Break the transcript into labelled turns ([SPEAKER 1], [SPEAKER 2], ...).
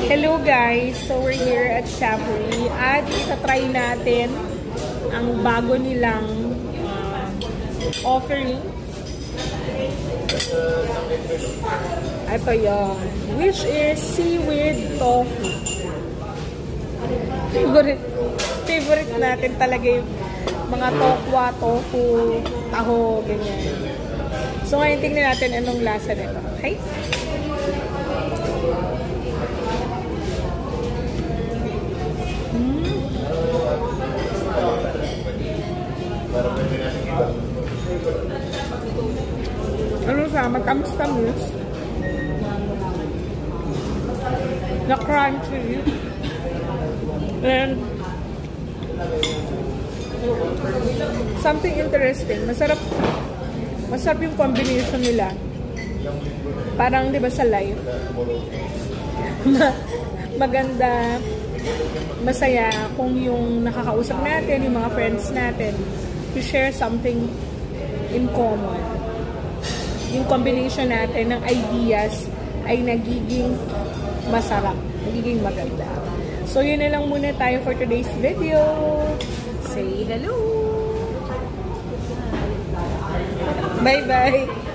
[SPEAKER 1] Hello guys! So we're here at Savory at itatry natin ang bago nilang offering. Ito yung which is seaweed tofu. Favorite natin talaga yung mga tokwa, tofu, taho, ganyan. So ngayon tingnan natin anong lasa nito. Okay? Ano siya? Matamis-tamis. Na crunchy. And something interesting. Masarap yung combination nila. Parang, di ba, sa life? Maganda, masaya kung yung nakakausap natin, yung mga friends natin, to share something in common. Yung combination natin ng ideas ay nagiging masarap, nagiging maganda. So, yun na lang muna tayo for today's video. Say hello! Bye-bye!